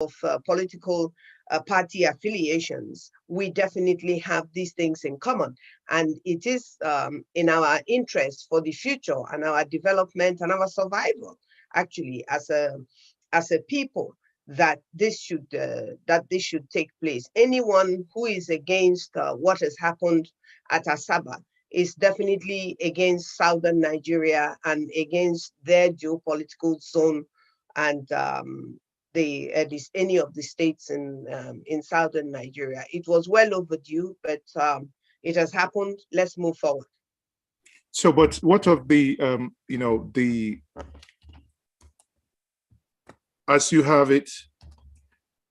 of political party affiliations, we definitely have these things in common. And it is in our interest for the future and our development and our survival, actually, as a people, that this should take place. Anyone who is against what has happened at Asaba is definitely against southern Nigeria and against their geopolitical zone and any of the states in southern Nigeria. It was well overdue, but it has happened. Let's move forward. So, but what of the as you have it,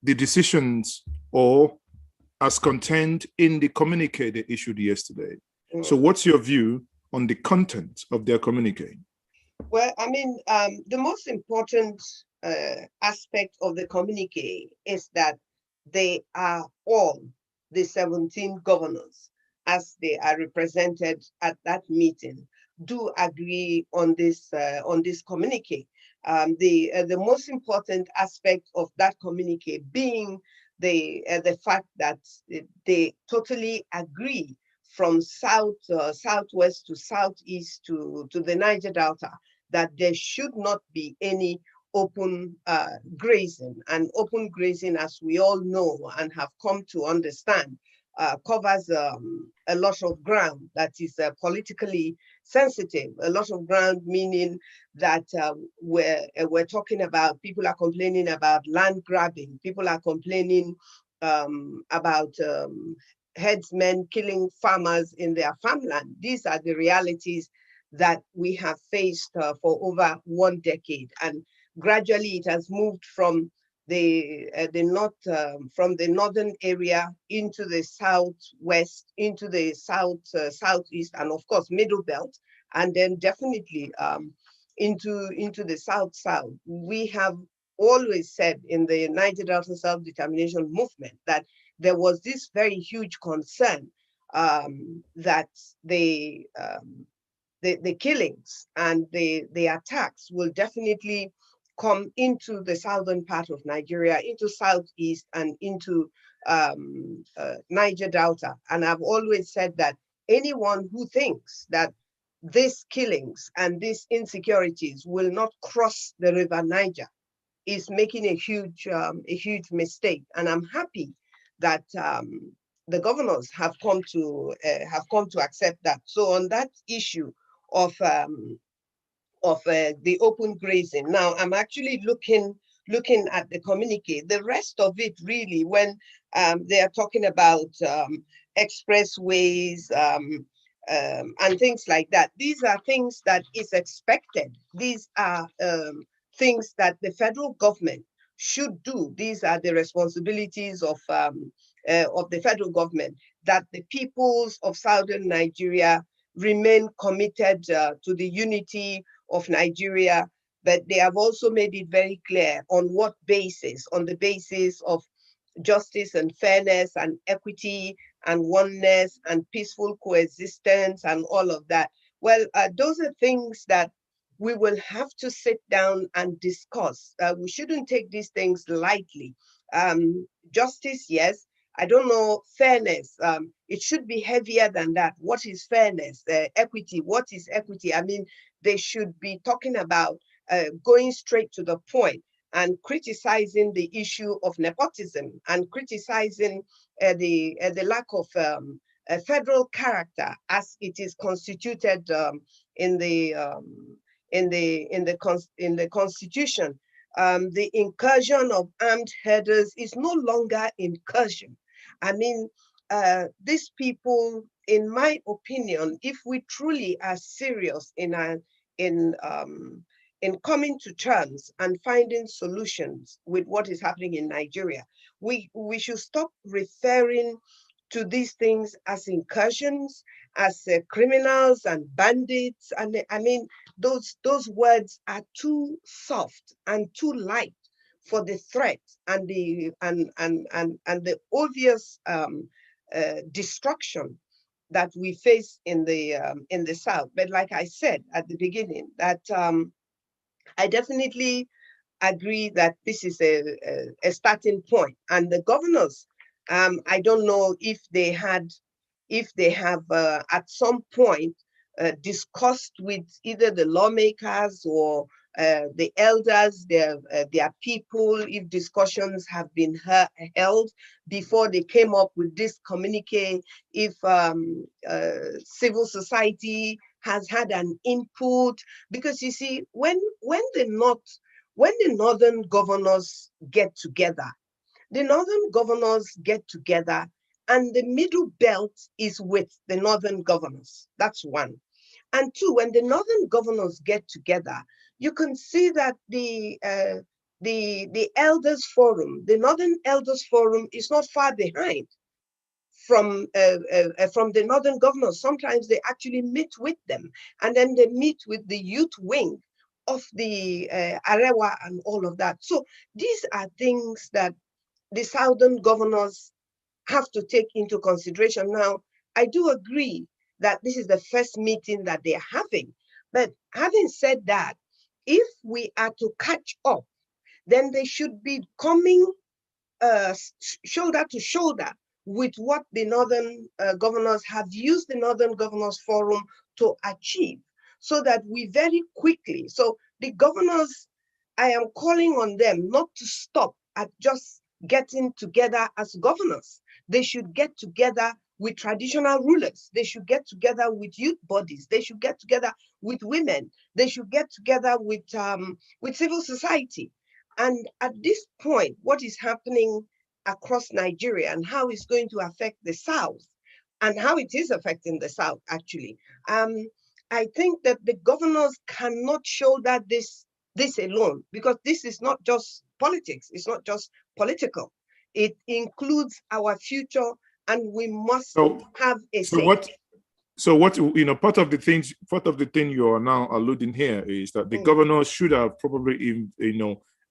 the decisions or as contained in the communique they issued yesterday? So what's your view on the content of their communique? Well, I mean, the most important aspect of the communique is that they are all the 17 governors, as they are represented at that meeting, do agree on this communique. The most important aspect of that communique being the fact that they totally agree from southwest to southeast to the Niger Delta, that there should not be any open grazing. And open grazing, as we all know and have come to understand, covers a lot of ground that is politically sensitive. A lot of ground, meaning that we're talking about, people are complaining about land grabbing. People are complaining about headsmen killing farmers in their farmland. These are the realities that we have faced for over 1 decade, and gradually it has moved from the northern area into the southwest, into the southeast, and of course middle belt, and then definitely into the south. We have always said in the Niger Delta self-determination movement that there was this very huge concern that the killings and the attacks will definitely come into the southern part of Nigeria, into southeast and into Niger Delta. And I've always said that anyone who thinks that these killings and these insecurities will not cross the river Niger is making a huge mistake. And I'm happy that the governors have come to accept that. So on that issue of the open grazing, now I'm actually looking at the communique. The rest of it really, when they are talking about expressways and things like that, these are things that is expected. These are things that the federal government should do. These are the responsibilities of the federal government, that the peoples of southern Nigeria remain committed to the unity of Nigeria. But they have also made it very clear on what basis, on the basis of justice and fairness and equity and oneness and peaceful coexistence and all of that. Well, those are things that we will have to sit down and discuss. We shouldn't take these things lightly. Justice, yes. I don't know, fairness. It should be heavier than that. What is fairness? Equity, what is equity? I mean, they should be talking about going straight to the point and criticizing the issue of nepotism and criticizing the lack of a federal character as it is constituted in the Constitution. The incursion of armed herders is no longer incursion. I mean, these people, in my opinion, if we truly are serious in coming to terms and finding solutions with what is happening in Nigeria, we should stop referring to these things as incursions, as criminals and bandits. And I mean, those words are too soft and too light for the threat and the obvious destruction that we face in the South. But like I said at the beginning, that I definitely agree that this is a starting point. And the governors, I don't know if they have at some point discussed with either the lawmakers or the elders, their people, if discussions have been held before they came up with this communique, if civil society has had an input. Because you see, when the northern governors get together, and the middle belt is with the northern governors. That's one. And two, when the northern governors get together, you can see that the elders forum, the Northern Elders Forum, is not far behind from the northern governors. Sometimes they actually meet with them, and then they meet with the youth wing of the Arewa and all of that. So these are things that the southern governors have to take into consideration. Now, I do agree that this is the first meeting that they're having. But having said that, if we are to catch up, then they should be coming shoulder to shoulder with what the northern governors have used the Northern Governors Forum to achieve, so that we very quickly, so the governors, I am calling on them not to stop at just getting together as governors. They should get together with traditional rulers. They should get together with youth bodies. They should get together with women. They should get together with civil society. And at this point, what is happening across Nigeria and how it's going to affect the South, and how it is affecting the South, actually. I think that the governors cannot shoulder this alone, because this is not just politics. It's not just political. It includes our future, and we must have a so say. what part of the thing you are now alluding here is that the governors should have probably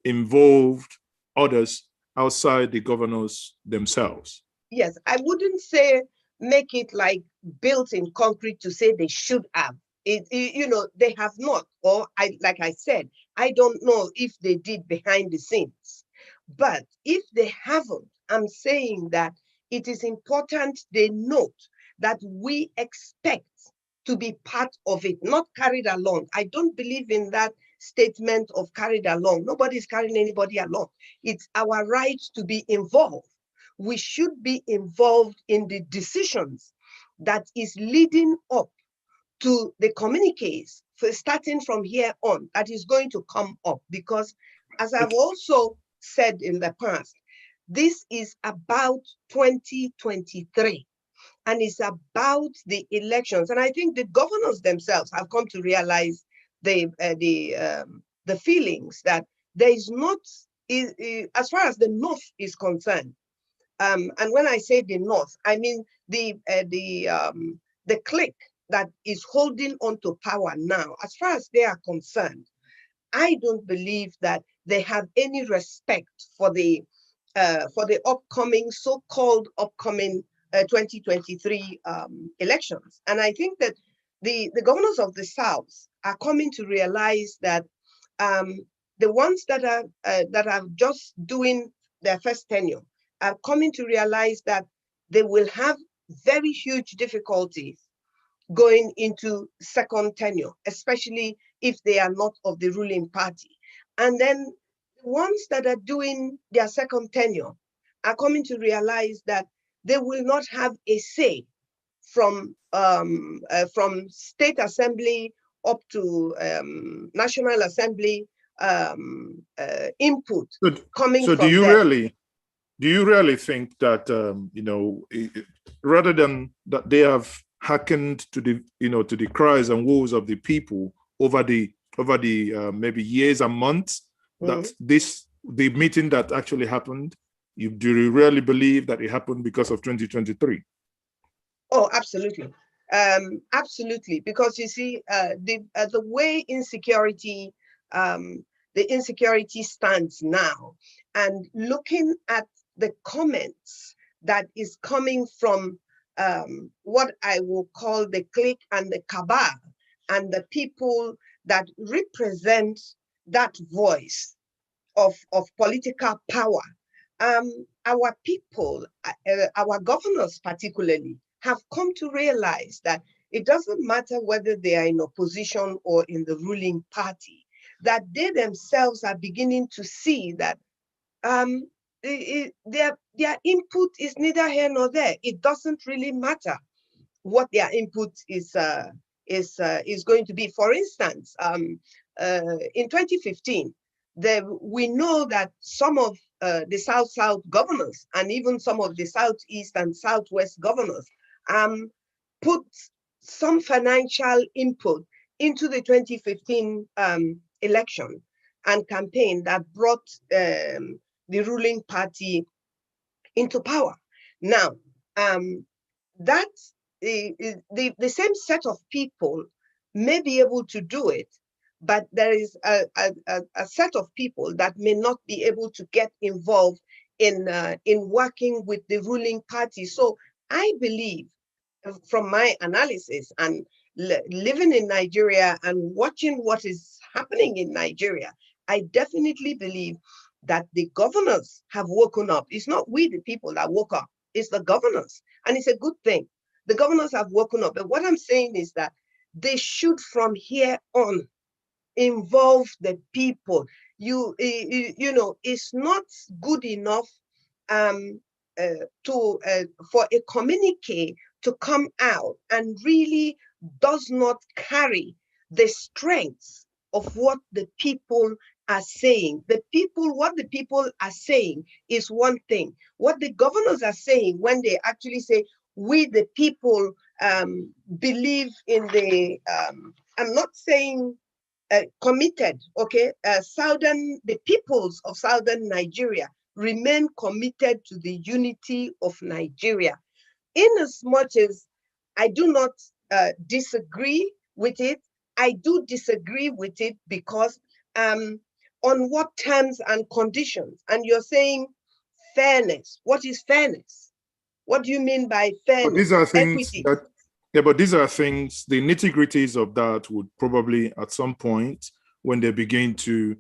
involved others outside the governors themselves. Yes, I wouldn't say make it like built in concrete to say they should have. They have not, or like I said, I don't know if they did behind the scenes. But if they haven't, I'm saying that it is important they note that we expect to be part of it, not carried along. I don't believe in that statement of carried along. Nobody's carrying anybody along. It's our right to be involved. We should be involved in the decisions that is leading up to the communiques, starting from here on, that is going to come up. Because as I've also said in the past, this is about 2023, and it's about the elections. And I think the governors themselves have come to realize the feelings that there is not, as far as the North is concerned, and when I say the North, I mean the clique that is holding on to power now. As far as they are concerned, I don't believe that they have any respect for the upcoming, so-called upcoming 2023 elections. And I think that the governors of the South are coming to realize that the ones that are just doing their first tenure are coming to realize that they will have very huge difficulties going into second tenure, especially if they are not of the ruling party. And then the ones that are doing their second tenure are coming to realize that they will not have a say from state assembly up to National Assembly input coming from do you them. really think that rather than that they have hearkened to the cries and woes of the people over the maybe years and months, that the meeting that actually happened, do you really believe that it happened because of 2023? Oh, absolutely. Absolutely, because you see, the way the insecurity stands now, and looking at the comments that is coming from what I will call the clique and the cabal, and the people that represent that voice, of political power, our people, our governors particularly, have come to realize that it doesn't matter whether they are in opposition or in the ruling party, that they themselves are beginning to see that their input is neither here nor there. It doesn't really matter what their input is going to be. For instance, in 2015, we know that some of the South governors and even some of the Southeast and Southwest governors put some financial input into the 2015 election and campaign that brought the ruling party into power. Now, that the same set of people may be able to do it, but there is a set of people that may not be able to get involved in working with the ruling party. So I believe, from my analysis and living in Nigeria and watching what is happening in Nigeria, I definitely believe that the governors have woken up. It's not we, the people, that woke up. It's the governors. And it's a good thing. The governors have woken up. But what I'm saying is that they should, from here on, involve the people. You know, it's not good enough for a communique to come out and really does not carry the strength of what the people are saying. What the people are saying is one thing. What the governors are saying when they actually say, we the people believe in the, I'm not saying committed, okay? The peoples of Southern Nigeria remain committed to the unity of Nigeria. In as much as I do not disagree with it, I do disagree with it because on what terms and conditions? And you're saying fairness. What is fairness? What do you mean by fairness? But these are things Equity. that, yeah, but these are things, the nitty-gritties of that would probably at some point, when they begin to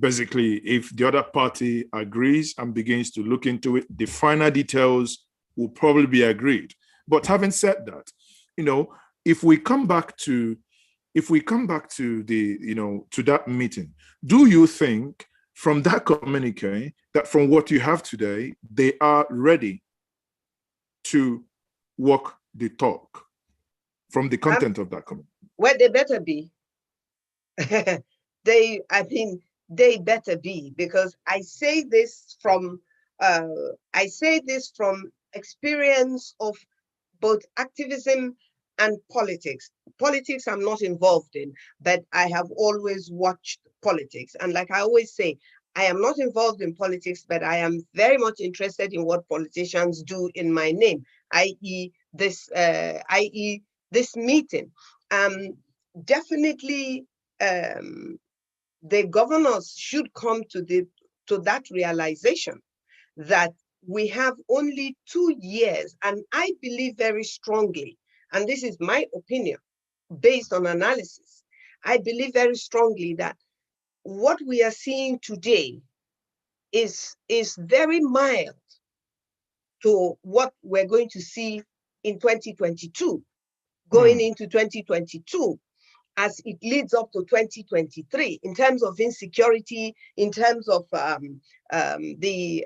basically, if the other party agrees and begins to look into it, the finer details will probably be agreed. But having said that, you know, if we come back to the, you know, to that meeting, do you think from that communique, that from what you have today, they are ready to walk the talk from the content of that communique? Well, they better be. I think they better be, because I say this from experience of both activism and politics. Politics I'm not involved in, but I have always watched politics. And like I always say, I am not involved in politics, but I am very much interested in what politicians do in my name, i.e. this meeting. Definitely the governors should come to that realization that we have only 2 years, and I believe very strongly, and this is my opinion based on analysis, I believe very strongly that what we are seeing today is very mild to what we're going to see in 2022, going into 2022, as it leads up to 2023, in terms of insecurity, in terms of the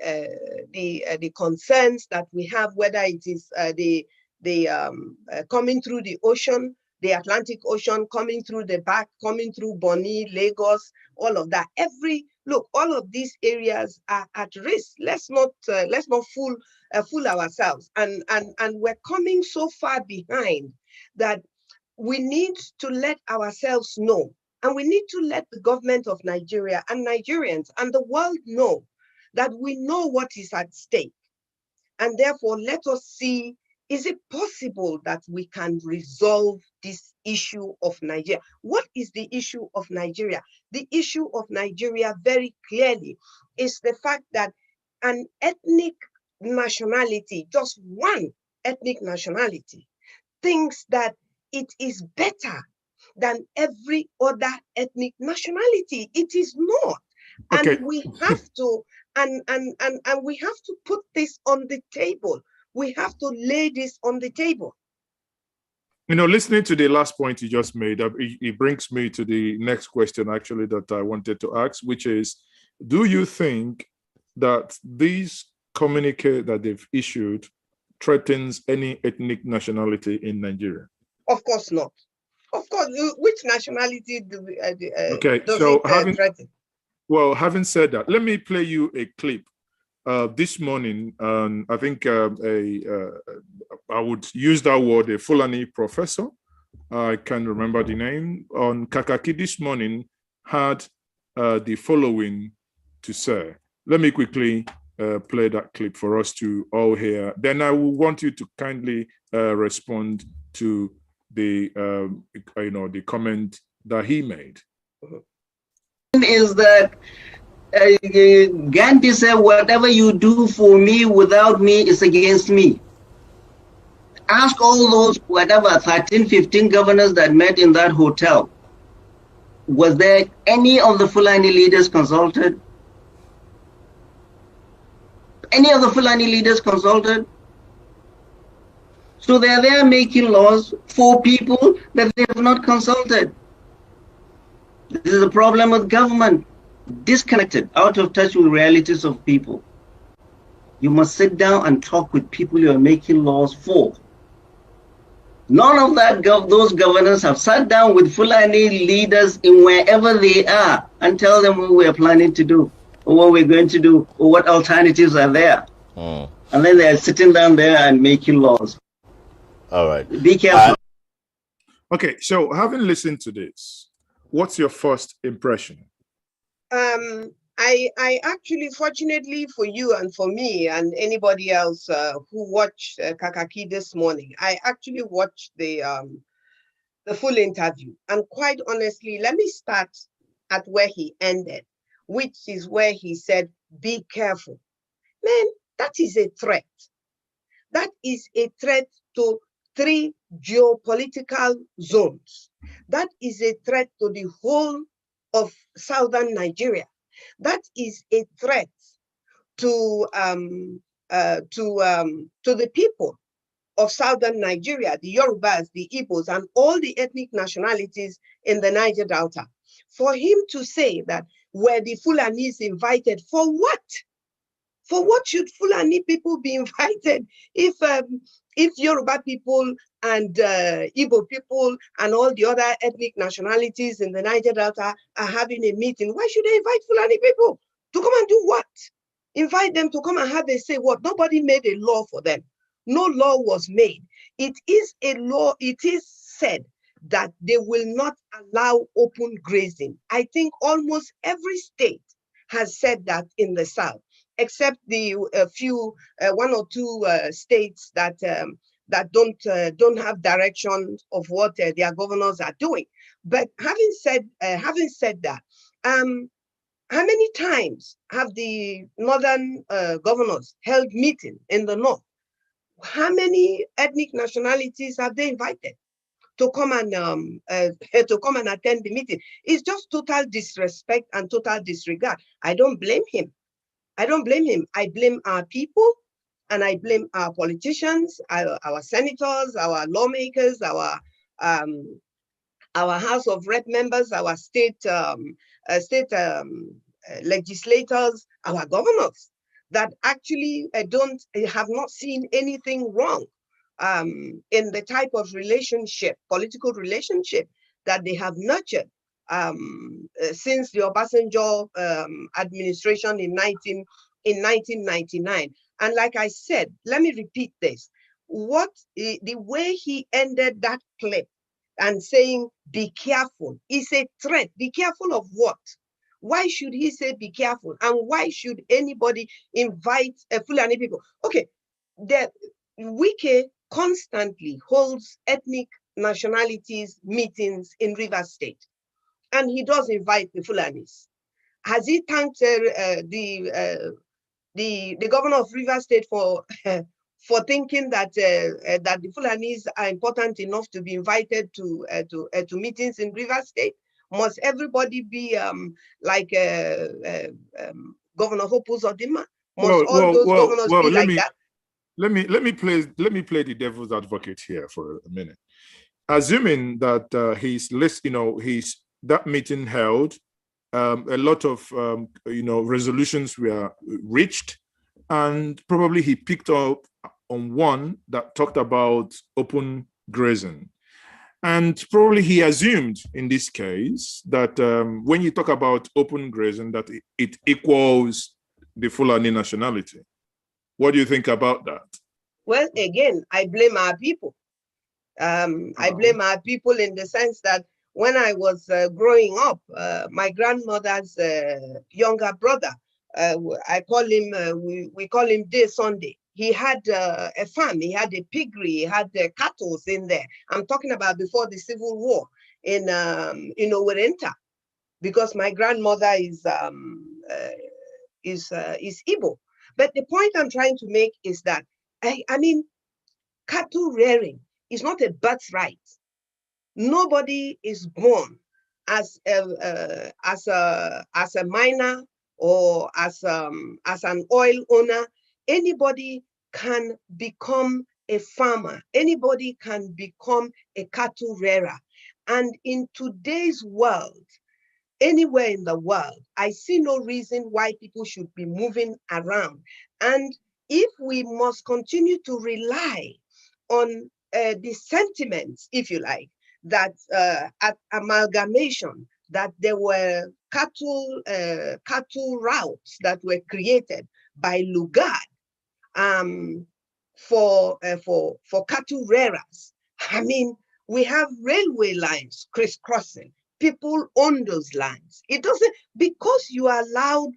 concerns that we have, whether it is coming through the ocean, the Atlantic Ocean, coming through the back, coming through Bonny, Lagos, all of that. All of these areas are at risk. Let's not fool ourselves. And we're coming so far behind that we need to let ourselves know, and we need to let the government of Nigeria and Nigerians and the world know that we know what is at stake. And therefore, let us see, is it possible that we can resolve this issue of Nigeria? What is the issue of Nigeria? The issue of Nigeria very clearly is the fact that an ethnic nationality, just one ethnic nationality, thinks that it is better than every other ethnic nationality. It is not. Okay. And we have to, and we have to put this on the table. We have to lay this on the table. You know, listening to the last point you just made, it brings me to the next question, actually, that I wanted to ask, which is, do you think that these communique that they've issued threatens any ethnic nationality in Nigeria? Of course not. Of course, which nationality Okay, does so it threaten? Well, having said that, let me play you a clip. This morning, I think I would use that word, a Fulani professor, I can't remember the name, on Kakaki this morning had the following to say. Let me quickly play that clip for us to all hear. Then I will want you to kindly respond to the the comment that he made. Is that Gandhi said, whatever you do for me without me is against me. Ask all those, whatever, 13, 15 governors that met in that hotel. Was there any of the Fulani leaders consulted? Any of the Fulani leaders consulted? So they're there making laws for people that they have not consulted. This is a problem with government. Disconnected, out of touch with realities of people. You must sit down and talk with people you are making laws for. None of that those governors have sat down with Fulani leaders in wherever they are and tell them what we're planning to do, or what we're going to do, or what alternatives are there. And then they're sitting down there and making laws. All right. Be careful. Okay, so having listened to this, what's your first impression? I actually, fortunately for you and for me and anybody else who watched Kakaki this morning, I actually watched the full interview. And quite honestly, let me start at where he ended, which is where he said, be careful. Man, that is a threat. That is a threat to 3 geopolitical zones. That is a threat to the whole of southern Nigeria. That is a threat to the people of southern Nigeria, the Yorubas, the Igbos, and all the ethnic nationalities in the Niger Delta. For him to say that were the Fulanis invited, for what? For what should Fulani people be invited if Yoruba people and Igbo people and all the other ethnic nationalities in the Niger Delta are having a meeting? Why should they invite Fulani people to come and do what? Invite them to come and have a say what? Nobody made a law for them. No law was made. It is a law. It is said that they will not allow open grazing. I think almost every state has said that in the South, except the few, 1 or 2 states that don't have direction of what their governors are doing. But having said that, how many times have the northern governors held meeting in the north? How many ethnic nationalities have they invited to come and attend the meeting? It's just total disrespect and total disregard. I don't blame him. I don't blame him. I blame our people, and I blame our politicians, our senators, our lawmakers, our House of Rep members, our state legislators, our governors, that actually have not seen anything wrong in the type of relationship, political relationship, that they have nurtured since the Obasanjo administration in 1999. And like I said, let me repeat this. The way he ended that clip and saying, be careful, is a threat. Be careful of what? Why should he say be careful? And why should anybody invite Fulani people? Okay, the Wike constantly holds ethnic nationalities meetings in Rivers State, and he does invite the Fulanis. Has he thanked the governor of Rivers State for for thinking that the Fulanis are important enough to be invited to meetings in Rivers State? Must everybody be like Governor Hope Uzodinma? Must all those governors be like that? Let me play the devil's advocate here for a minute. Assuming that that meeting held, a lot of resolutions were reached, and probably he picked up on one that talked about open grazing. And probably he assumed in this case that when you talk about open grazing, that it equals the Fulani nationality. What do you think about that? Well, again, I blame our people. I blame our people in the sense that when I was growing up, my grandmother's younger brother, I call him, we call him Day Sunday. He had a farm, he had a piggery, he had cattle in there. I'm talking about before the Civil War in Owerenta, because my grandmother is Igbo. But the point I'm trying to make is that, I mean, cattle rearing is not a birthright. Nobody is born as a miner or as an oil owner. Anybody can become a farmer. Anybody can become a cattle rearer. And in today's world, anywhere in the world, I see no reason why people should be moving around. And if we must continue to rely on the sentiments, if you like, that at amalgamation, that there were cattle routes that were created by Lugard for cattle rearers. I mean, we have railway lines crisscrossing. People own those lines. It doesn't, because you are allowed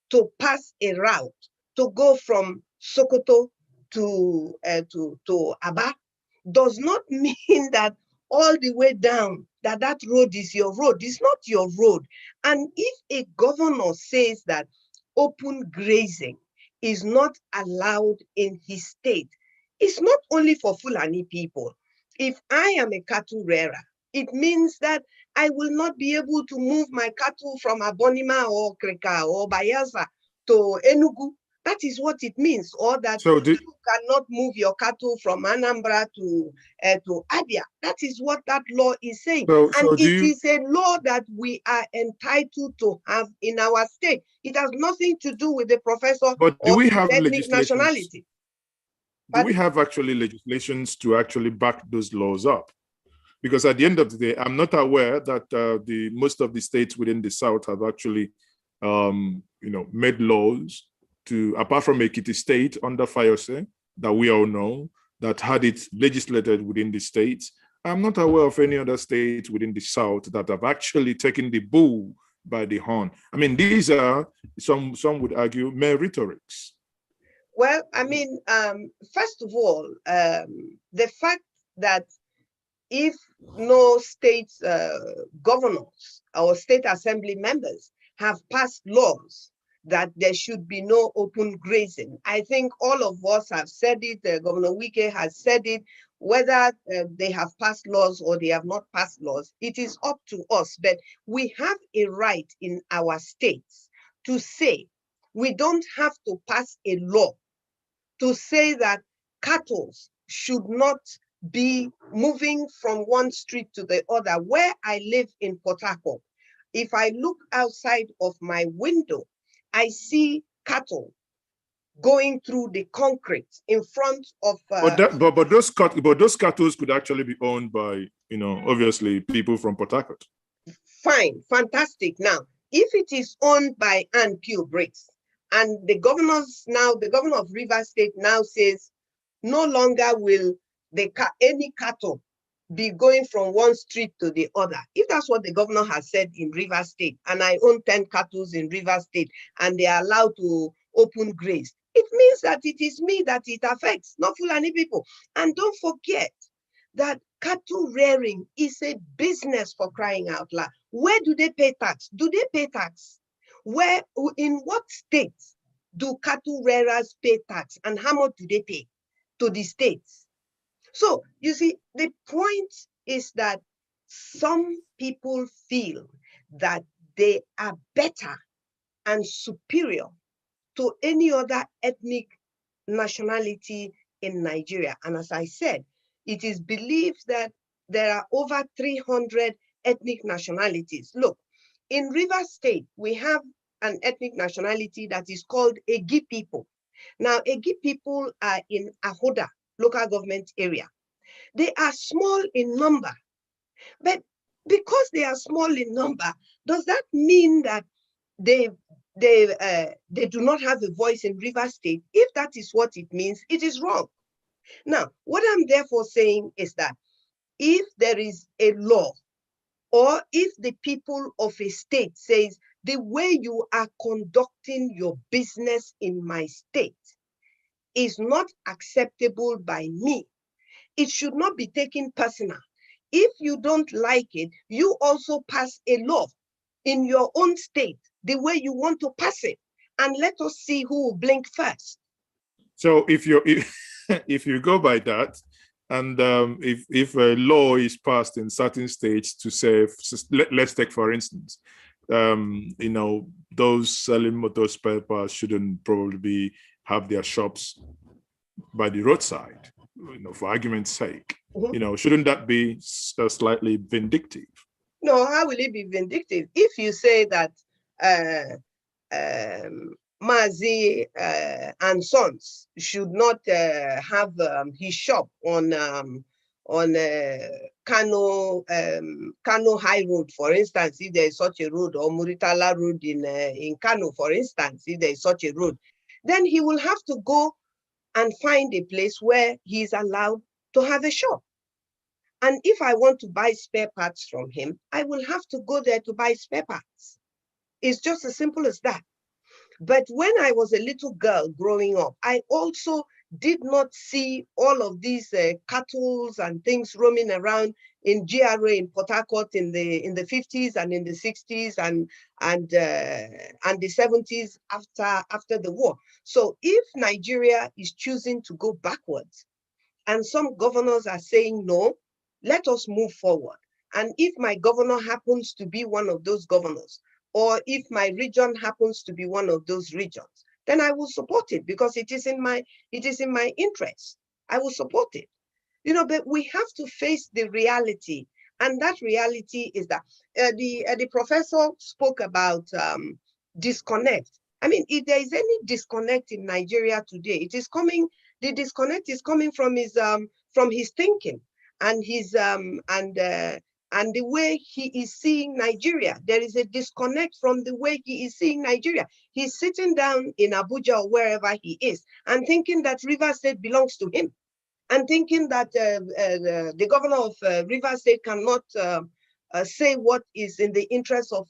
to pass a route to go from Sokoto to Aba, does not mean that all the way down that road is your road. It's not your road. And if a governor says that open grazing is not allowed in his state, it's not only for Fulani people. If I am a cattle rearer, it means that I will not be able to move my cattle from Abonima or Kreka or Bayelsa to Enugu. That is what it means. Or that you cannot move your cattle from Anambra to Abia. That is what that law is saying. Is a law that we are entitled to have in our state. It has nothing to do with the professor or ethnic nationality. Do we have actually legislations to actually back those laws up? Because at the end of the day, I'm not aware that most of the states within the South have actually, made laws to, apart from Ekiti State under Fayose, that we all know, that had it legislated within the states. I'm not aware of any other states within the South that have actually taken the bull by the horn. I mean, these are, some would argue, mere rhetorics. Well, I mean, first of all, the fact that if no state governors or state assembly members have passed laws that there should be no open grazing, I think all of us have said it, Governor Wike has said it, whether they have passed laws or they have not passed laws, it is up to us. But we have a right in our states to say, we don't have to pass a law to say that cattle should not be moving from one street to the other. Where I live in Port Harcourt, if I look outside of my window, I see cattle going through the concrete in front of. But those cattle could actually be owned by, obviously people from Port Harcourt. Fine, fantastic. Now, if it is owned by Annkio Briggs, and the governor of Rivers State now says, no longer will any cattle be going from one street to the other. If that's what the governor has said in Rivers State, and I own 10 cattle in Rivers State, and they are allowed to open graze, it means that it is me that it affects, not Fulani people. And don't forget that cattle rearing is a business, for crying out loud. Where do they pay tax? Do they pay tax? In what states do cattle rearers pay tax, and how much do they pay to the states? So you see, the point is that some people feel that they are better and superior to any other ethnic nationality in Nigeria. And as I said, it is believed that there are over 300 ethnic nationalities. Look, in Rivers State, we have an ethnic nationality that is called Egi people. Now, Egi people are in Ahoda local government area. They are small in number, but because they are small in number, does that mean that they do not have a voice in Rivers State? If that is what it means, it is wrong. Now, what I'm therefore saying is that if there is a law, or if the people of a state says the way you are conducting your business in my state is not acceptable by me, it should not be taken personal. If you don't like it, you also pass a law in your own state the way you want to pass it, and let us see who will blink first. So if you go by that, and if a law is passed in certain states to say, let's take for instance, those selling motor spare parts shouldn't probably have their shops by the roadside, for argument's sake. Shouldn't that be slightly vindictive? No, how will it be vindictive? If you say that Mazi and Sons should not have his shop on Kano High Road, for instance, if there is such a road, or Muritala Road in Kano, for instance, if there is such a road, then he will have to go and find a place where he is allowed to have a shop. And if I want to buy spare parts from him, I will have to go there to buy spare parts. It's just as simple as that. But when I was a little girl growing up, I also did not see all of these cattle and things roaming around in GRA in Port Harcourt in the 50s and in the 60s and the 70s after the war. So if Nigeria is choosing to go backwards, and some governors are saying no, let us move forward. And if my governor happens to be one of those governors, or if my region happens to be one of those regions, then I will support it, because it is in my interest. I will support it. But we have to face the reality. And that reality is that the professor spoke about disconnect. I mean, if there is any disconnect in Nigeria today, the disconnect is coming from his thinking and his and the way he is seeing Nigeria. There is a disconnect from the way he is seeing Nigeria. He's sitting down in Abuja or wherever he is and thinking that Rivers State belongs to him, and thinking that the governor of Rivers State cannot say what is in the interest of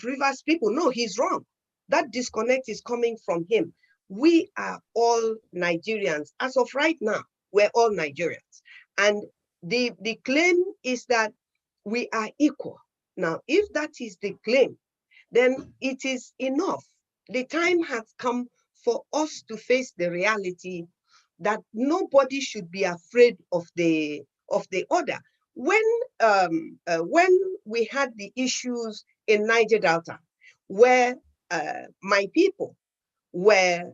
Rivers people. No, he's wrong. That disconnect is coming from him. We are all Nigerians. As of right now, we're all Nigerians. And the claim is that we are equal. Now, if that is the claim, then it is enough. The time has come for us to face the reality that nobody should be afraid of the other. When we had the issues in Niger Delta, where my people were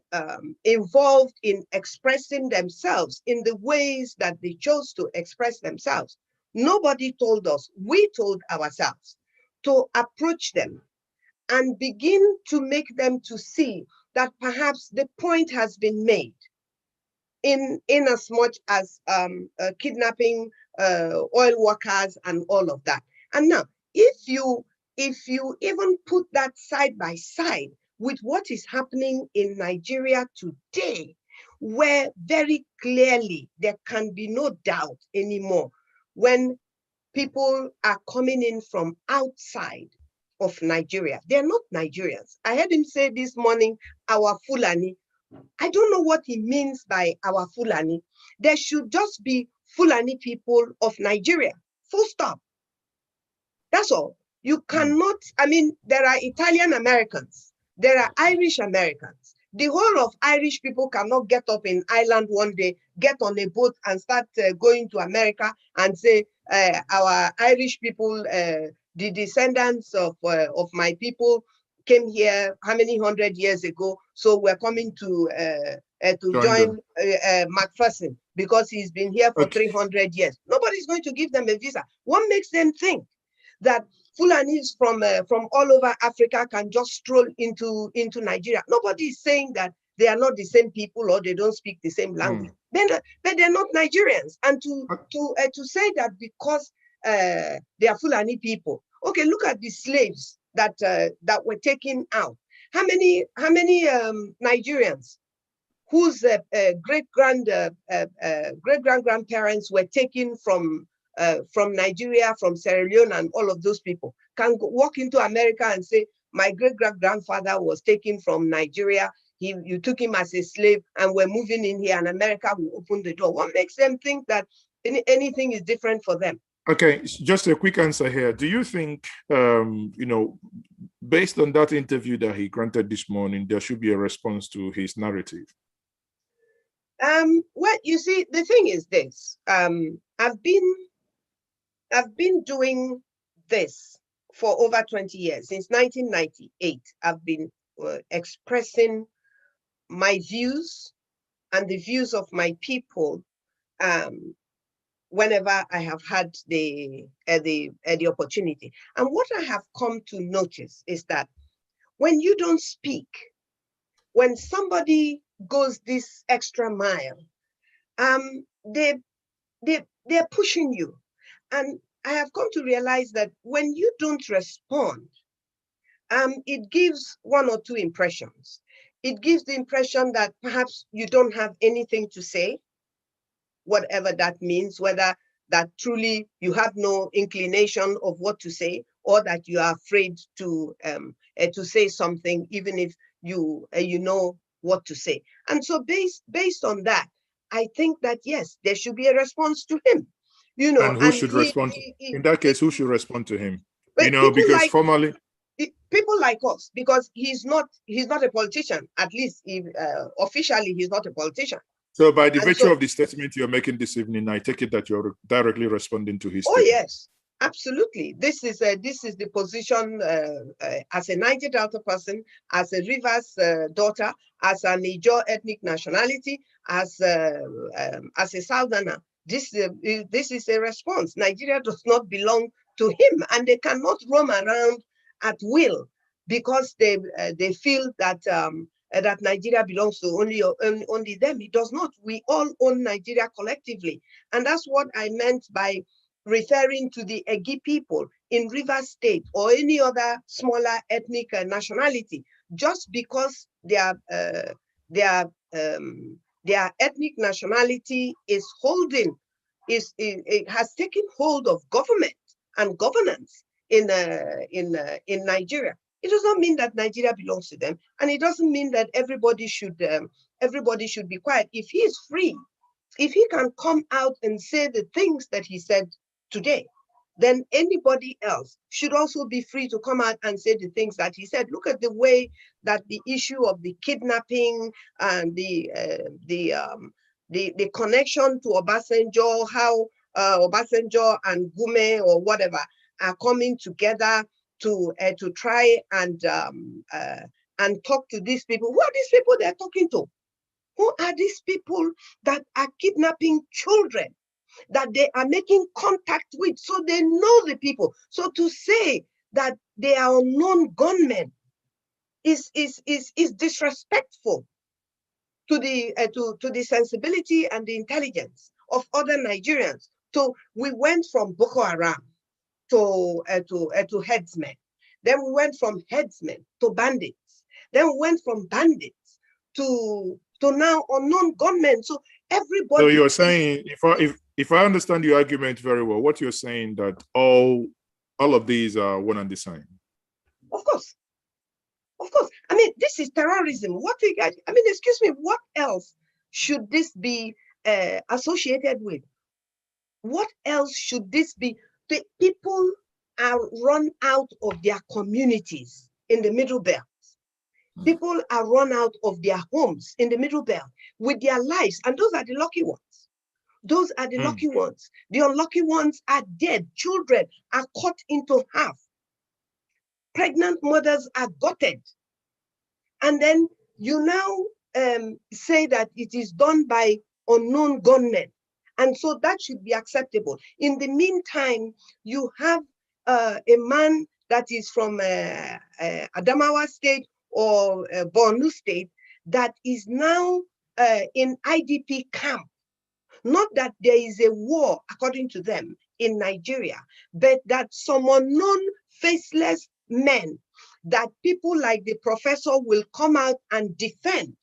involved in expressing themselves in the ways that they chose to express themselves, nobody told us, we told ourselves to approach them and begin to make them to see that perhaps the point has been made in as much as kidnapping oil workers and all of that. And now, if you even put that side by side with what is happening in Nigeria today, where very clearly there can be no doubt anymore when people are coming in from outside of Nigeria. They're not Nigerians. I heard him say this morning, our Fulani. I don't know what he means by our Fulani. There should just be Fulani people of Nigeria, full stop. That's all. You cannot, I mean, there are Italian Americans, there are Irish Americans. The whole of Irish people cannot get up in Ireland one day, get on a boat and start going to America and say, our Irish people the descendants of my people came here how many 100 years ago, so we're coming to join Macpherson because he's been here for 300 years. Nobody's going to give them a visa. What makes them think that Fulanis from all over Africa can just stroll into Nigeria? Nobody is saying that they are not the same people or they don't speak the same language. But they're not Nigerians. And to say that because they are Fulani people, okay, look at the slaves that were taken out. How many Nigerians whose great grandparents were taken from Nigeria, from Sierra Leone, and all of those people can walk into America and say, my great grandfather was taken from Nigeria. You took him as a slave, and we're moving in here, and America will open the door. What makes them think that anything is different for them? Okay, just a quick answer here. Do you think, based on that interview that he granted this morning, there should be a response to his narrative? Well, you see, the thing is this. I've been doing this for over 20 years. Since 1998, I've been expressing my views and the views of my people whenever I have had the opportunity. And what I have come to notice is that when you don't speak, when somebody goes this extra mile, they're pushing you. And I have come to realize that when you don't respond, it gives one or two impressions. It gives the impression that perhaps you don't have anything to say, whatever that means, whether that truly you have no inclination of what to say, or that you are afraid to say something, even if you know what to say. And so based on that, I think that yes, there should be a response to him. And who should respond? In that case, who should respond to him? Because like, formally, people like us, because he's not a politician. At least officially, he's not a politician. So by the virtue of the statement you're making this evening, I take it that you're directly responding to his statement. Yes, absolutely. This is the position as a Niger Delta person, as a Rivers daughter, as a Niger ethnic nationality, as a Southerner. This is a response. Nigeria does not belong to him, and they cannot roam around at will because they feel that that Nigeria belongs to only them. It does not. We all own Nigeria collectively, and that's what I meant by referring to the Egi people in Rivers State or any other smaller ethnic nationality. Just because their ethnic nationality is it has taken hold of government and governance in Nigeria. It does not mean that Nigeria belongs to them, and it doesn't mean that everybody should be quiet. If he is free, if he can come out and say the things that he said today, then anybody else should also be free to come out and say the things that he said. Look at the way that the issue of the kidnapping and the connection to Obasanjo, how Obasanjo and Gume or whatever are coming together to try and talk to these people. Who are these people they're talking to? Who are these people that are kidnapping children, that they are making contact with, so they know the people? So to say that they are unknown gunmen is disrespectful to the sensibility and the intelligence of other Nigerians. So we went from Boko Haram to headsmen. Then we went from headsmen to bandits. Then we went from bandits to now unknown gunmen. So everybody. So you're saying, if I understand your argument very well, what you're saying that all of these are one and the same. Of course. Of course. I mean, this is terrorism. Excuse me, what else should this be associated with? What else should this be? The people are run out of their communities in the Middle Belt. People are run out of their homes in the Middle Belt with their lives, and those are the lucky ones. Those are the lucky ones. The unlucky ones are dead. Children are cut into half pregnant mothers are gutted. And then you now say that it is done by unknown gunmen. And so that should be acceptable. In the meantime, you have a man that is from Adamawa State or Borno State that is now in IDP camp. Not that there is a war, according to them, in Nigeria, but that some unknown faceless men, that people like the professor will come out and defend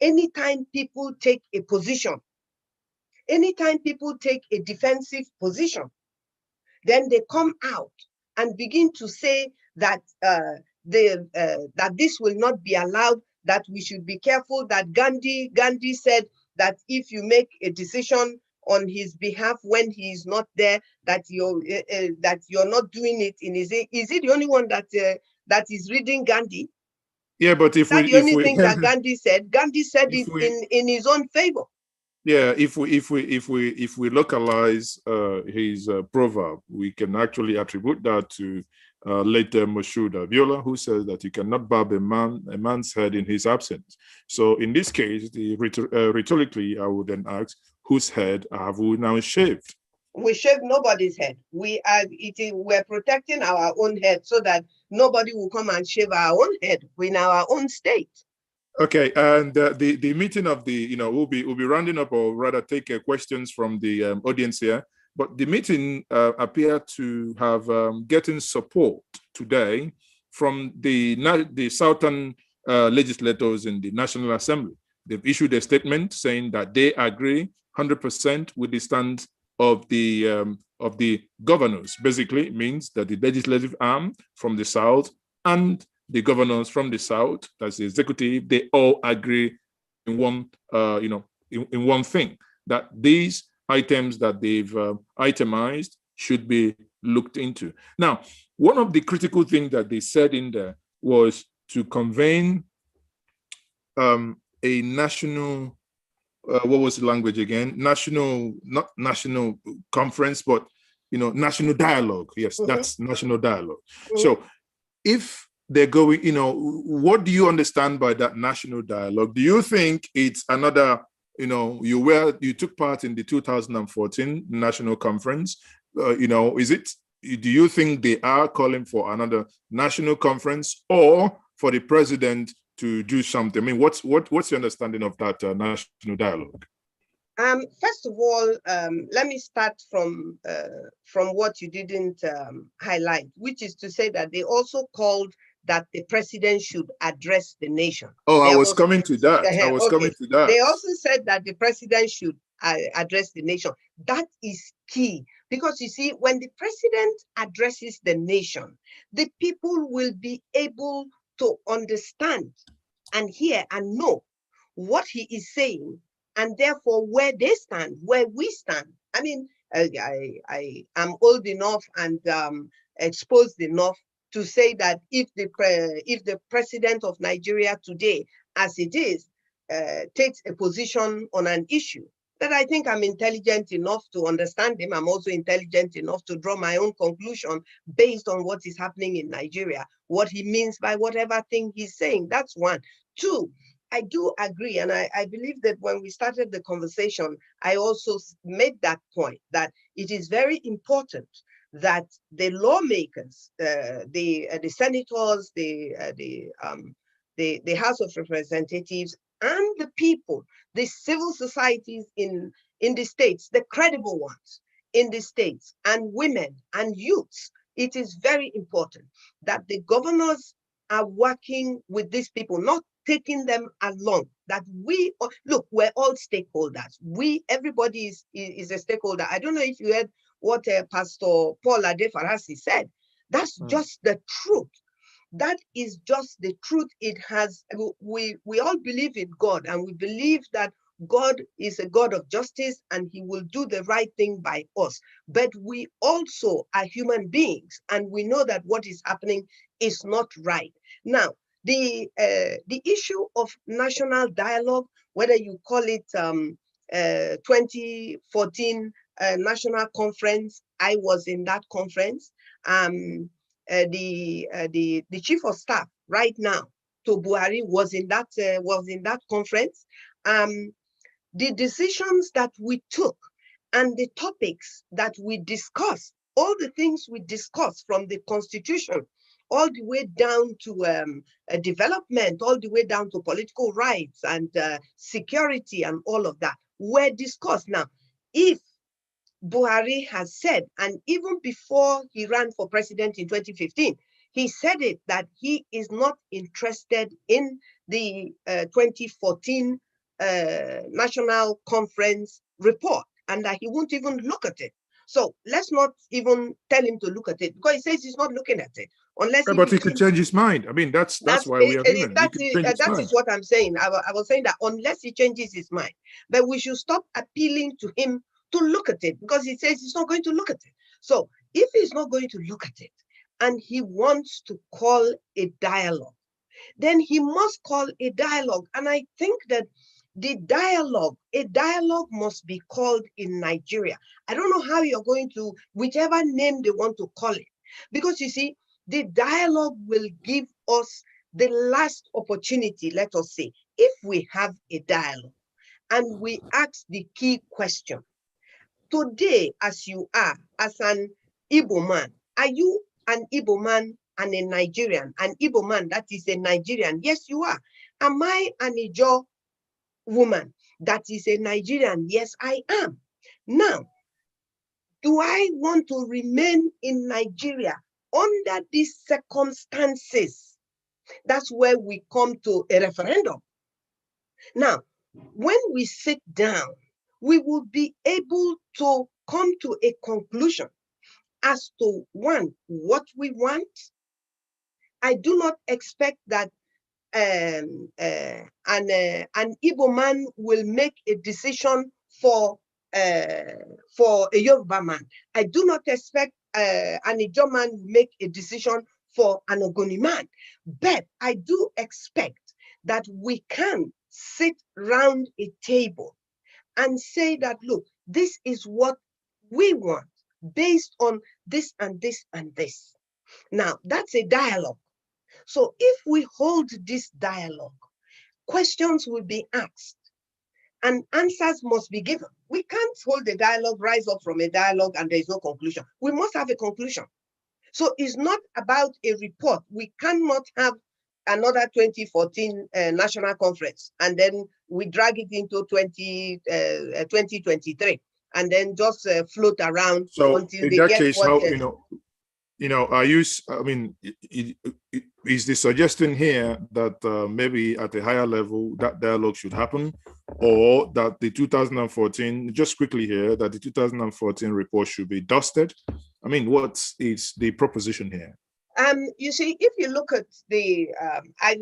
anytime people take a position. Anytime people take a defensive position, then they come out and begin to say that that this will not be allowed, that we should be careful, that Gandhi said that if you make a decision on his behalf when he is not there, that you're not doing it in his. Is he the only one that is reading Gandhi? Yeah, but if that's we, the only thing that Gandhi said it in his own favor. Yeah, if we localize his proverb, we can actually attribute that to later Moshood Abiola, who says that you cannot barb a man's head in his absence. So in this case, rhetorically, I would then ask, whose head have we now shaved? We shave nobody's head. We're protecting our own head so that nobody will come and shave our own head in our own state. Okay, and the meeting of the, we'll be rounding up, or rather take questions from the audience here. But the meeting appeared to have getting support today from the southern legislators in the National Assembly. They've issued a statement saying that they agree 100% with the stance of the governors. Basically, it means that the legislative arm from the south and the governors from the south, that's the executive, they all agree in one, in one thing, that these items that they've itemized should be looked into. Now, one of the critical things that they said in there was to convene a national, what was the language again? Not national conference, but national dialogue. Yes, that's national dialogue. So if they're going, what do you understand by that national dialogue? Do you think it's another, you took part in the 2014 national conference, do you think they are calling for another national conference, or for the president to do something? I mean, what's your understanding of that national dialogue? First of all, let me start from what you didn't highlight, which is to say that they also called that the president should address the nation. Oh, I was coming to that. Coming to that. They also said that the president should address the nation. That is key, because you see, when the president addresses the nation, the people will be able to understand and hear and know what he is saying, and therefore where they stand, where we stand. I mean, I am old enough and exposed enough to say that if the president of Nigeria today, as it is, takes a position on an issue, that I think I'm intelligent enough to understand him. I'm also intelligent enough to draw my own conclusion based on what is happening in Nigeria, what he means by whatever thing he's saying. That's one. Two, I do agree, and I believe that when we started the conversation, I also made that point, that it is very important that the lawmakers, the senators, the House of Representatives, and the people, the civil societies in the states, the credible ones in the states, and women and youths, it is very important that the governors are working with these people, not taking them along, that look, we're all stakeholders. Everybody is a stakeholder. I don't know if you heard what Pastor Paul Adefarasi said. That's just the truth. That is just the truth. It has, we all believe in God, and we believe that God is a God of justice and he will do the right thing by us. But we also are human beings, and we know that what is happening is not right. Now, the issue of national dialogue, whether you call it 2014 national conference, I was in that conference. the chief of staff right now to Buhari was in that conference. The decisions that we took and the topics that we discussed, all the things we discussed from the constitution, all the way down to development, all the way down to political rights and security and all of that were discussed. Now, if Buhari has said, and even before he ran for president in 2015, he said it, that he is not interested in the 2014 National Conference report, and that he won't even look at it. So let's not even tell him to look at it, because he says he's not looking at it. Unless but he could change his mind. I mean, that's why we are human. That is what I'm saying. I was saying that unless he changes his mind, but we should stop appealing to him to look at it, because he says he's not going to look at it. So if he's not going to look at it and he wants to call a dialogue, then he must call a dialogue. And I think that a dialogue must be called in Nigeria. I don't know how you're going to, whichever name they want to call it, because you see, the dialogue will give us the last opportunity, let us say, if we have a dialogue and we ask the key question. Today, as you are, as an Igbo man, are you an Igbo man and a Nigerian? An Igbo man that is a Nigerian? Yes, you are. Am I an Ijo woman that is a Nigerian? Yes, I am. Now, do I want to remain in Nigeria under these circumstances? That's where we come to a referendum. Now, when we sit down, we will be able to come to a conclusion as to, one, what we want. I do not expect that an Igbo man will make a decision for a Yoruba man. I do not expect an Ijo man will make a decision for an Ogoni man. But I do expect that we can sit round a table and say that, look, this is what we want based on this and this and this. Now, that's a dialogue. So if we hold this dialogue, questions will be asked and answers must be given. We can't hold a dialogue, rise up from a dialogue, and there is no conclusion. We must have a conclusion. So it's not about a report. We cannot have another 2014 national conference and then we drag it into 2023 and then just float around. So until in they that get case, what, how, are you, I mean, is the suggestion here that maybe at a higher level that dialogue should happen, or that the 2014, just quickly here, that the 2014 report should be dusted? I mean, what is the proposition here? You see, if you look at the, I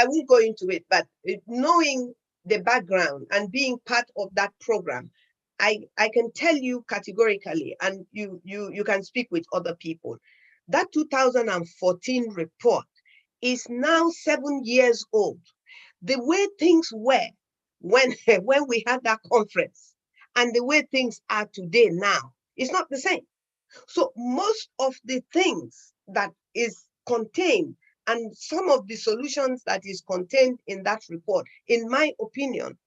won't go into it, but knowing the background and being part of that program, I can tell you categorically, and you can speak with other people, that 2014 report is now 7 years old. The way things were when we had that conference and the way things are today now is not the same. So most of the things that is contained and some of the solutions that is contained in that report, in my opinion,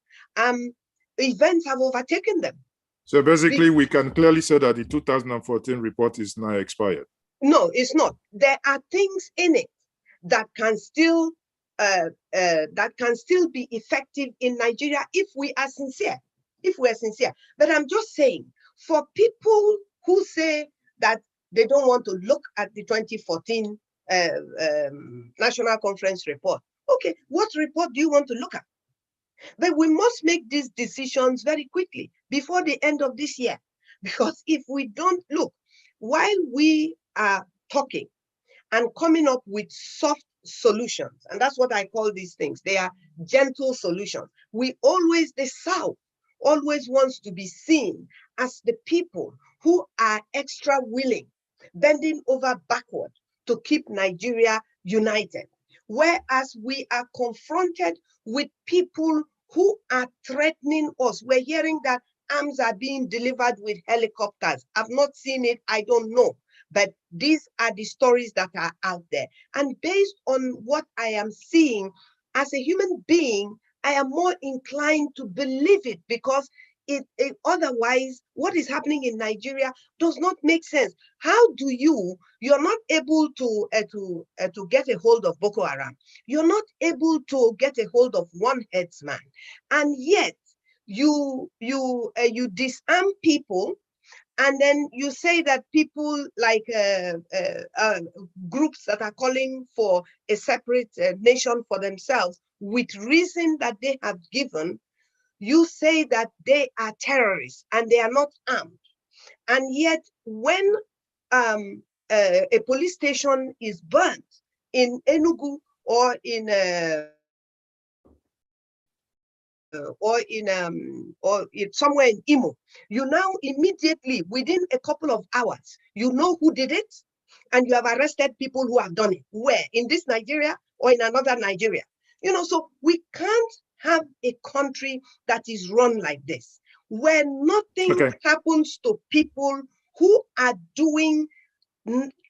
events have overtaken them. So basically, we can clearly say that the 2014 report is now expired. No, it's not. There are things in it that can still be effective in Nigeria if we are sincere. If we are sincere. But I'm just saying, for people who say that they don't want to look at the 2014 National Conference report, okay, what report do you want to look at? But we must make these decisions very quickly before the end of this year. Because if we don't look, while we are talking and coming up with soft solutions, and that's what I call these things, they are gentle solutions. The South always wants to be seen as the people who are extra willing, bending over backward to keep Nigeria united. Whereas we are confronted with people who are threatening us. We're hearing that arms are being delivered with helicopters. I've not seen it, I don't know. but these are the stories that are out there. And based on what I am seeing as a human being, I am more inclined to believe it, because otherwise what is happening in Nigeria does not make sense. How do you're not able to get a hold of Boko Haram. You're not able to get a hold of one headsman. And yet you disarm people, and then you say that people like groups that are calling for a separate nation for themselves, with reason that they have given, you say that they are terrorists and they are not armed. And yet when a police station is burnt in Enugu or in somewhere in Imo, you now immediately, within a couple of hours, you know who did it, and you have arrested people who have done it. Where? In this Nigeria or in another Nigeria? So we can't have a country that is run like this, where nothing happens to people who are doing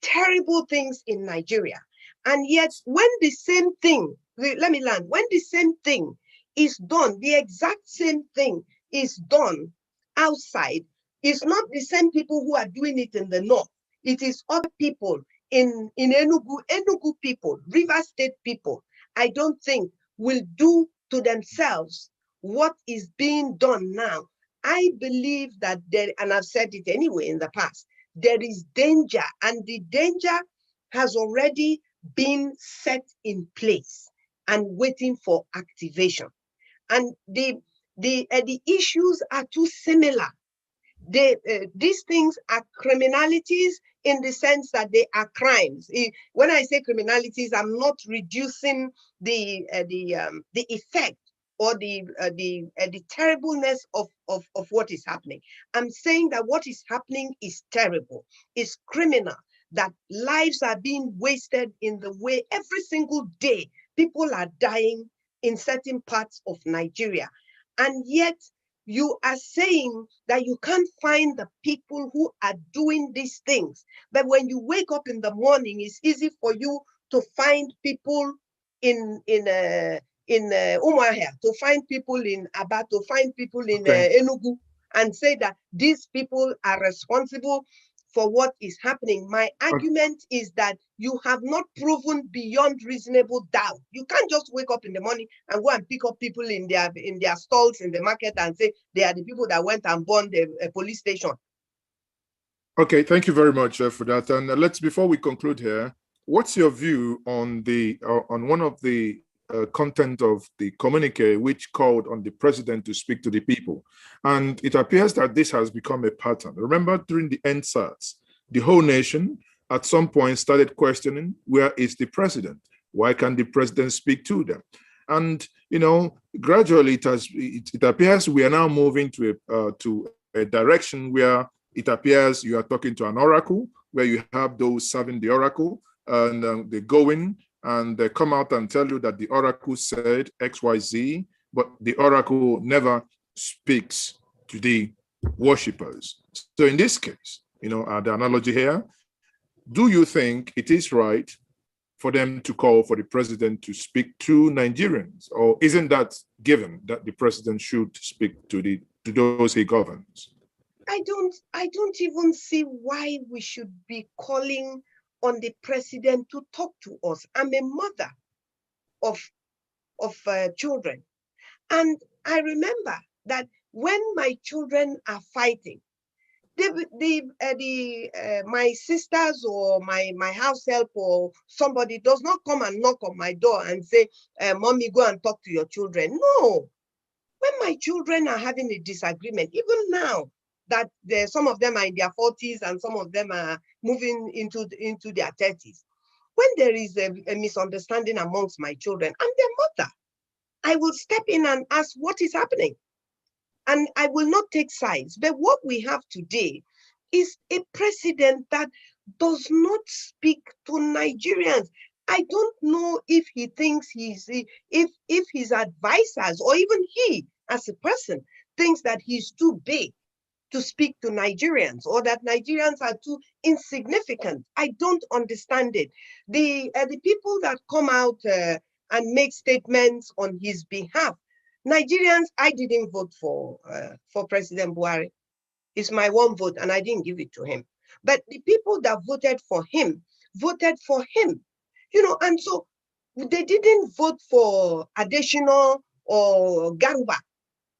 terrible things in Nigeria. And yet when the same thing, let me land, when the same thing is done, the exact same thing is done outside, it's not the same people who are doing it in the north. It is other people in Enugu people, River State people, I don't think will do to themselves what is being done now. I believe that there, and I've said it anyway in the past, there is danger, and the danger has already been set in place and waiting for activation. And the issues are too similar. These things are criminalities in the sense that they are crimes. When I say criminalities, I'm not reducing the effect or the terribleness of what is happening. I'm saying that what is happening is terrible, is criminal, that lives are being wasted in the way every single day people are dying in certain parts of Nigeria. And yet you are saying that you can't find the people who are doing these things. But when you wake up in the morning, it's easy for you to find people in Umuahia, to find people in Aba, to find people in Enugu, and say that these people are responsible for what is happening. My argument is that you have not proven beyond reasonable doubt. You can't just wake up in the morning and go and pick up people in their stalls in the market and say they are the people that went and burned a police station. Okay, thank you very much for that. And before we conclude here, what's your view on one of the content of the communique, which called on the president to speak to the people? And it appears that this has become a pattern. Remember, during the EndSARS, the whole nation at some point started questioning, where is the president? Why can't the president speak to them? And gradually it appears we are now moving to a direction where it appears you are talking to an oracle, where you have those serving the oracle, and they go in and they come out and tell you that the oracle said XYZ, but the oracle never speaks to the worshippers. So in this case, the analogy here, do you think it is right for them to call for the president to speak to Nigerians, or isn't that given that the president should speak to those he governs? I don't even see why we should be calling on the president to talk to us. I'm a mother of children, and I remember that when my children are fighting, my sisters or my house help or somebody does not come and knock on my door and say, "Mommy, go and talk to your children." No. When my children are having a disagreement, even now that some of them are in their 40s and some of them are moving into their 30s, when there is a misunderstanding amongst my children and their mother, I will step in and ask what is happening. And I will not take sides. But what we have today is a president that does not speak to Nigerians. I don't know if he thinks if his advisors or even he as a person thinks that he's too big to speak to Nigerians, or that Nigerians are too insignificant. I don't understand it. The people that come out and make statements on his behalf, Nigerians, I didn't vote for President Buhari. It's my one vote, and I didn't give it to him. But the people that voted for him, and so they didn't vote for additional or Garuba.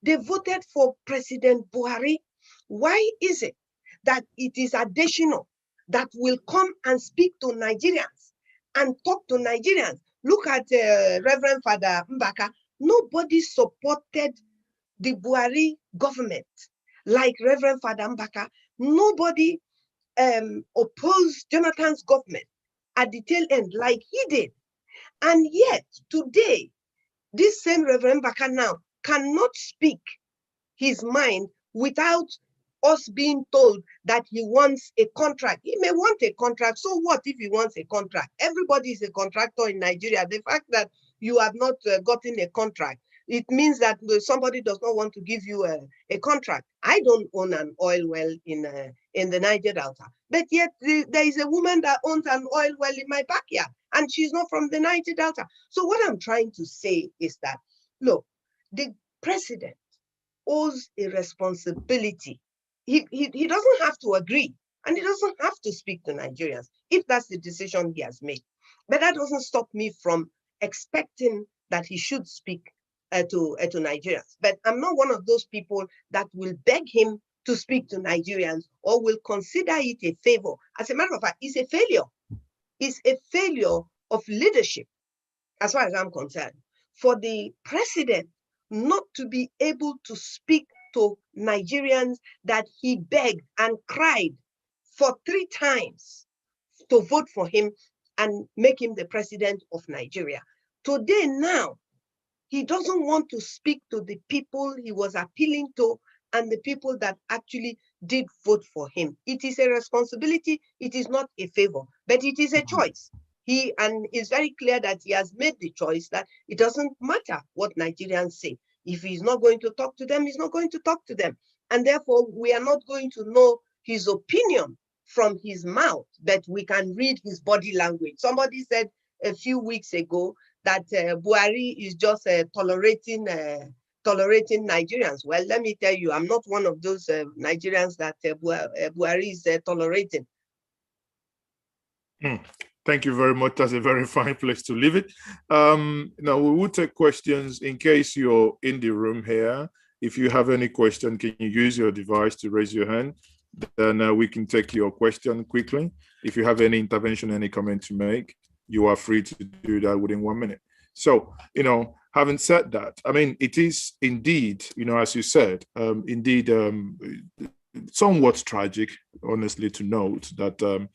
They voted for President Buhari. Why is it that it is additional that will come and speak to Nigerians and talk to Nigerians? Look at Reverend Father Mbaka. Nobody supported the Buhari government like Reverend Father Mbaka. Nobody opposed Jonathan's government at the tail end like he did. And yet today, this same Reverend Mbaka now cannot speak his mind without us being told that he wants a contract. He may want a contract. So what if he wants a contract? Everybody is a contractor in Nigeria. The fact that you have not gotten a contract, it means that somebody does not want to give you a contract. I don't own an oil well in the Niger Delta, but yet there is a woman that owns an oil well in my backyard, and she's not from the Niger Delta. So what I'm trying to say is that, look, the president owes a responsibility. He doesn't have to agree, and he doesn't have to speak to Nigerians if that's the decision he has made. But that doesn't stop me from expecting that he should speak to Nigerians. But I'm not one of those people that will beg him to speak to Nigerians or will consider it a favor. As a matter of fact, it's a failure. It's a failure of leadership, as far as I'm concerned, for the president not to be able to speak to Nigerians that he begged and cried for 3 times to vote for him and make him the president of Nigeria. Today now, he doesn't want to speak to the people he was appealing to and the people that actually did vote for him. It is a responsibility. It is not a favor, but it is a choice. And it's very clear that he has made the choice that it doesn't matter what Nigerians say. If he's not going to talk to them, he's not going to talk to them. And therefore, we are not going to know his opinion from his mouth, but we can read his body language. Somebody said a few weeks ago that Buhari is just tolerating Nigerians. Well, let me tell you, I'm not one of those Nigerians that Buhari is tolerating. Thank you very much. That's a very fine place to leave it. Now, we will take questions in case you're in the room here. If you have any question, can you use your device to raise your hand? Then we can take your question quickly. If you have any intervention, any comment to make, you are free to do that within 1 minute. So, having said that, I mean, it is indeed, as you said, indeed somewhat tragic, honestly, to note that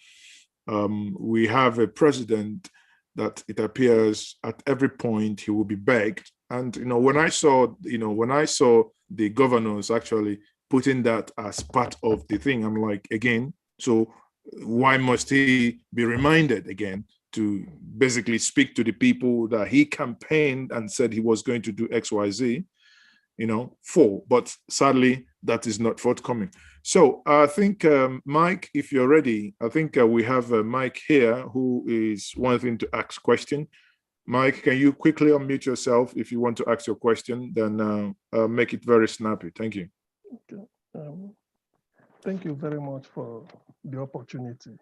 we have a president that it appears at every point he will be begged. And, when I saw the governors actually putting that as part of the thing, I'm like, again, so why must he be reminded again to basically speak to the people that he campaigned and said he was going to do X, Y, Z, for? But sadly, that is not forthcoming. So I think, Mike, if you're ready, I think we have Mike here who is wanting to ask question. Mike, can you quickly unmute yourself if you want to ask your question, then make it very snappy. Thank you. Okay. Thank you very much for the opportunity.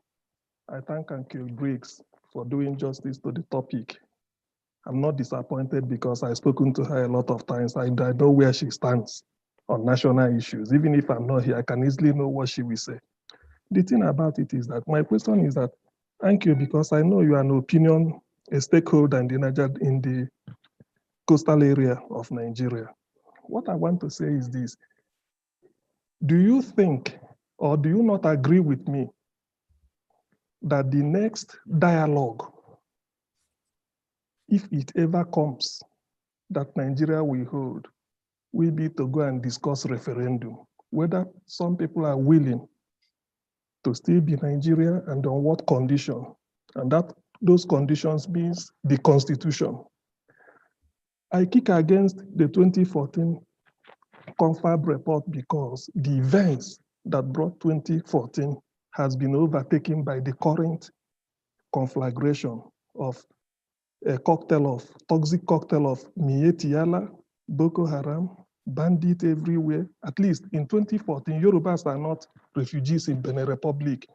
I thank Annkio Briggs for doing justice to the topic. I'm not disappointed because I've spoken to her a lot of times. I know where she stands on national issues. Even if I'm not here, I can easily know what she will say. The thing about it is that my question is that, Annkio, because I know you are an opinion, a stakeholder in the coastal area of Nigeria. What I want to say is this. Do you think, or do you not agree with me that the next dialogue, if it ever comes, that Nigeria will hold, will be to go and discuss referendum, whether some people are willing to still be Nigeria and on what condition, and that those conditions means the Constitution. I kick against the 2014 Confab report because the events that brought 2014 has been overtaken by the current conflagration of a toxic cocktail of Mietiala, Boko Haram, bandit everywhere. At least in 2014, Yorubas are not refugees in Benin Republic,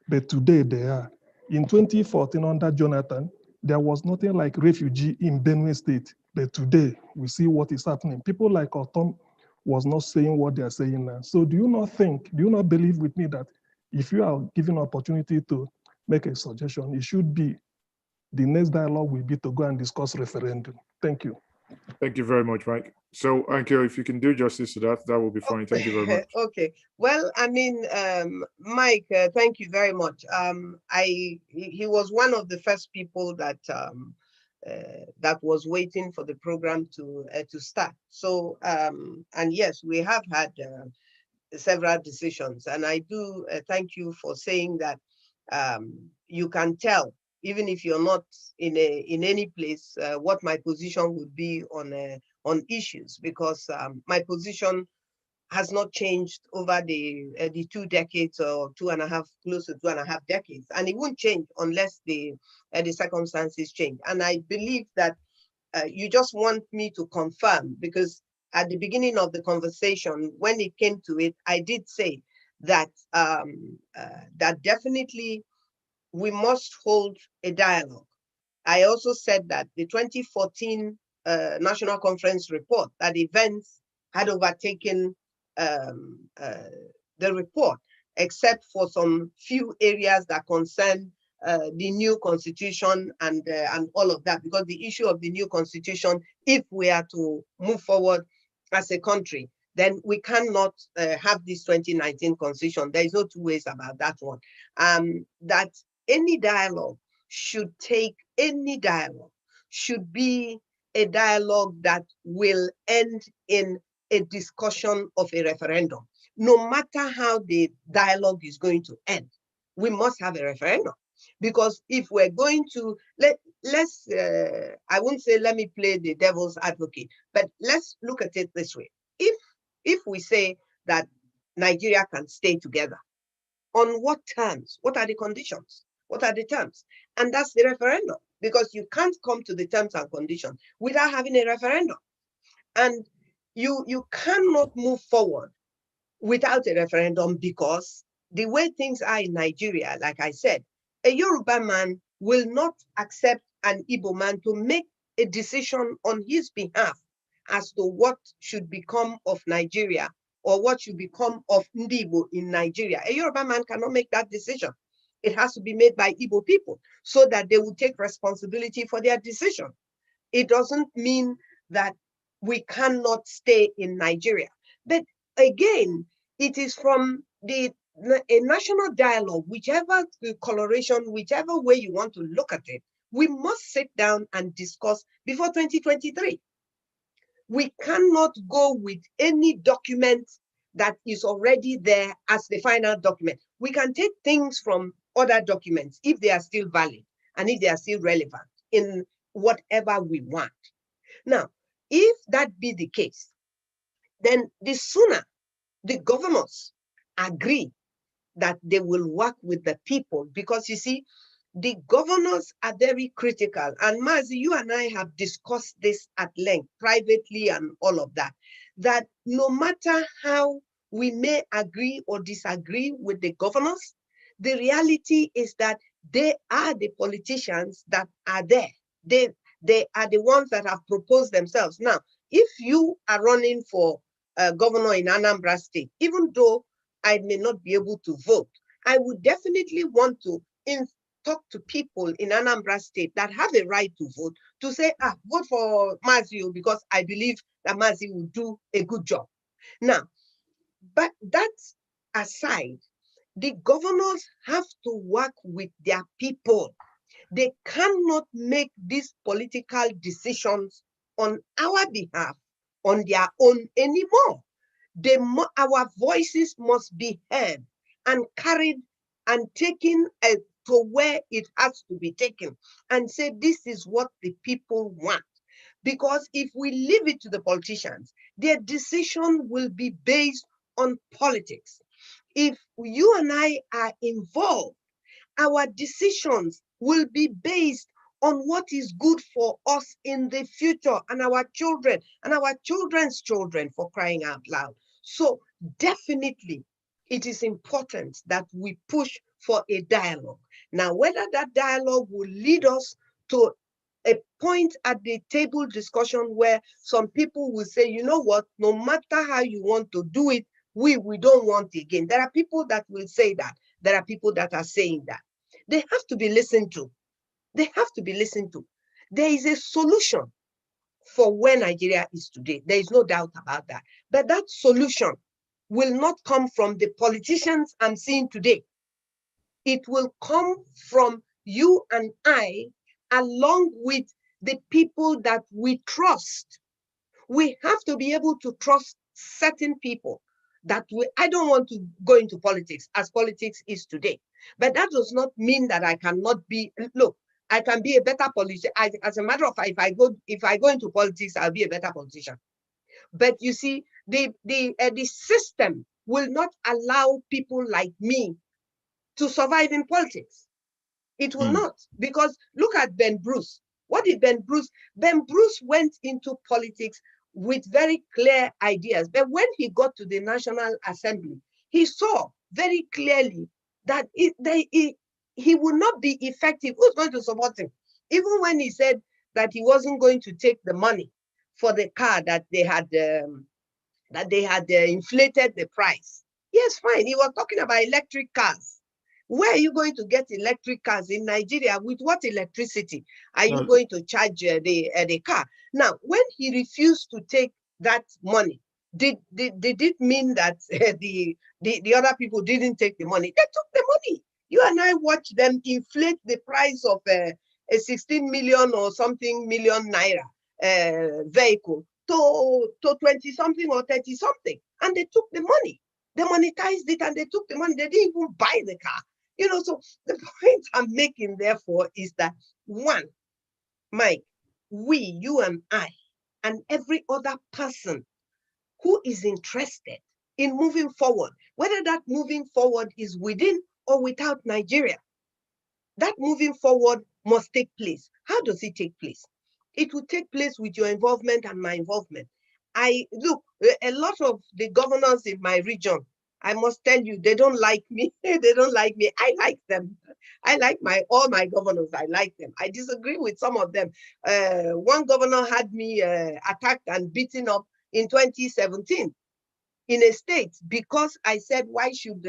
but today they are. In 2014, under Jonathan, there was nothing like refugee in Benue State, but today we see what is happening. People like Otom was not saying what they are saying now. So do you not believe with me that if you are given opportunity to make a suggestion, it should be the next dialogue will be to go and discuss referendum. Thank you. Thank you very much, Mike. So, Annkio, if you can do justice to that, that will be fine. Thank you very much. Okay. Well, I mean, Mike, thank you very much. He was one of the first people that that was waiting for the program to start. So, and yes, we have had several decisions, and I do thank you for saying that you can tell, even if you're not in any place, what my position would be on issues, because my position has not changed over the 2 decades or 2.5, close to 2.5 decades, and it won't change unless the circumstances change. And I believe that you just want me to confirm, because at the beginning of the conversation, when it came to it, I did say that that definitely we must hold a dialogue. I also said that the 2014 National Conference report, that events had overtaken the report, except for some few areas that concern the new constitution and all of that, because the issue of the new constitution, if we are to move forward as a country, then we cannot have this 2019 constitution. There is no two ways about that one. That any dialogue should be a dialogue that will end in a discussion of a referendum. No matter how the dialogue is going to end, we must have a referendum. Because if we're going to, let's I won't say let me play the devil's advocate, but let's look at it this way. If we say that Nigeria can stay together, on what terms? What are the conditions? What are the terms? And that's the referendum, because you can't come to the terms and conditions without having a referendum. And you cannot move forward without a referendum, because the way things are in Nigeria, like I said, a Yoruba man will not accept an Igbo man to make a decision on his behalf as to what should become of Nigeria or what should become of Ndibo in Nigeria. A Yoruba man cannot make that decision. It has to be made by Igbo people so that they will take responsibility for their decision. It doesn't mean that we cannot stay in Nigeria. But again, it is from a national dialogue, whichever coloration, whichever way you want to look at it, we must sit down and discuss before 2023. We cannot go with any document that is already there as the final document. We can take things from other documents if they are still valid and if they are still relevant in whatever we want. Now, if that be the case, then the sooner the governors agree that they will work with the people, because you see, the governors are very critical. And Mazi, you and I have discussed this at length, privately and all of that, that no matter how we may agree or disagree with the governors, the reality is that they are the politicians that are there. They are the ones that have proposed themselves. Now, if you are running for governor in Anambra State, even though I may not be able to vote, I would definitely want to talk to people in Anambra State that have a right to vote, to say, vote for Mazi, because I believe that Mazi will do a good job. Now, but that aside, the governors have to work with their people. They cannot make these political decisions on our behalf, on their own anymore. Our voices must be heard and carried and taken to where it has to be taken, and say, this is what the people want. Because if we leave it to the politicians, their decision will be based on politics. if you and I are involved, our decisions will be based on what is good for us in the future and our children and our children's children, for crying out loud. So definitely it is important that we push for a dialogue. Now, whether that dialogue will lead us to a point at the table discussion where some people will say, you know what, no matter how you want to do it, we don't want it again. There are people that will say that. There are people that are saying that. They have to be listened to. They have to be listened to. There is a solution for where Nigeria is today. There is no doubt about that. But that solution will not come from the politicians I'm seeing today. It will come from you and I, along with the people that we trust. We have to be able to trust certain people that I don't want to go into politics as politics is today. But that does not mean that I cannot be, look, I can be a better politician. As a matter of fact, if I go into politics, I'll be a better politician. But you see, the system will not allow people like me to survive in politics. It will not, because look at Ben Bruce. What did Ben Bruce? Ben Bruce went into politics with very clear ideas. But when he got to the National Assembly, he saw very clearly that he would not be effective. Who's going to support him? Even when he said that he wasn't going to take the money for the car that they had inflated the price. Yes, fine. He was talking about electric cars. Where are you going to get electric cars in Nigeria? With what electricity are you going to charge the car? Now, when he refused to take that money, did it mean that the other people didn't take the money? They took the money. You and I watched them inflate the price of a 16 million or something million naira vehicle to 20 something or 30 something, and they took the money. They monetized it and they took the money. They didn't even buy the car. You know, so the point I'm making, therefore, is that one, Mike, you and I, and every other person who is interested in moving forward, whether that moving forward is within or without Nigeria, that moving forward must take place. How does it take place? It will take place with your involvement and my involvement. Look, a lot of the governors in my region, I must tell you, they don't like me. They don't like me. I like them. I like all my governors. I like them. I disagree with some of them. One governor had me attacked and beaten up in 2017 in a state because I said, why should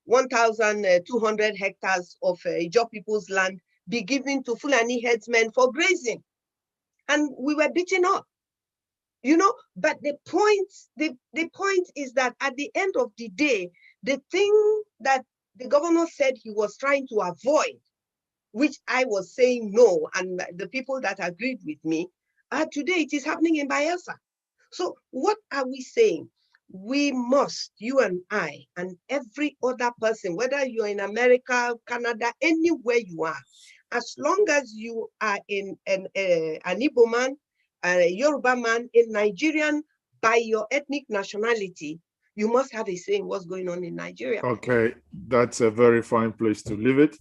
1,200 hectares of Ijaw people's land be given to Fulani headsmen for grazing? And we were beaten up. You know, but the point is that at the end of the day, the thing that the governor said he was trying to avoid, which I was saying no, and the people that agreed with me, today it is happening in Bayelsa. So what are we saying? We must, you and I, and every other person, whether you're in America, Canada, anywhere you are, as long as you are an Igbo man, a Yoruba man, a Nigerian by your ethnic nationality, you must have a say in what's going on in Nigeria. Okay, that's a very fine place to leave it.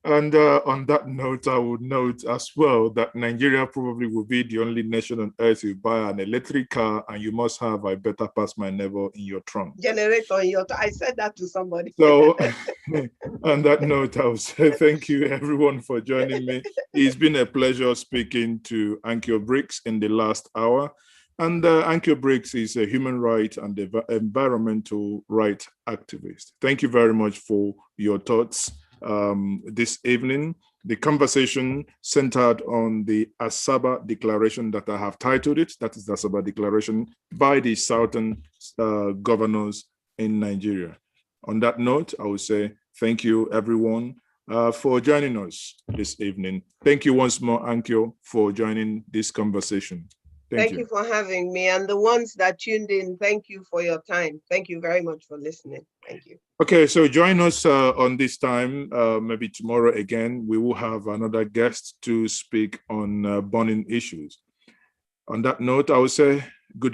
And on that note, I would note as well that Nigeria probably will be the only nation on earth you buy an electric car and you must have I better pass my neighbor in your trunk. Generator in your I said that to somebody. So on that note, I will say thank you everyone for joining me. It's been a pleasure speaking to Annkio Briggs in the last hour. And Annkio Briggs is a human rights and environmental rights activist. Thank you very much for your thoughts this evening. The conversation centered on the Asaba Declaration that I have titled it. That is the Asaba Declaration by the Southern governors in Nigeria. On that note, I will say thank you, everyone, for joining us this evening. Thank you once more, Annkio, for joining this conversation. Thank you for having me. And the ones that tuned in, thank you for your time. Thank you very much for listening. Thank you. Okay, so join us on this time, maybe tomorrow again. We will have another guest to speak on burning issues. On that note, I will say good evening.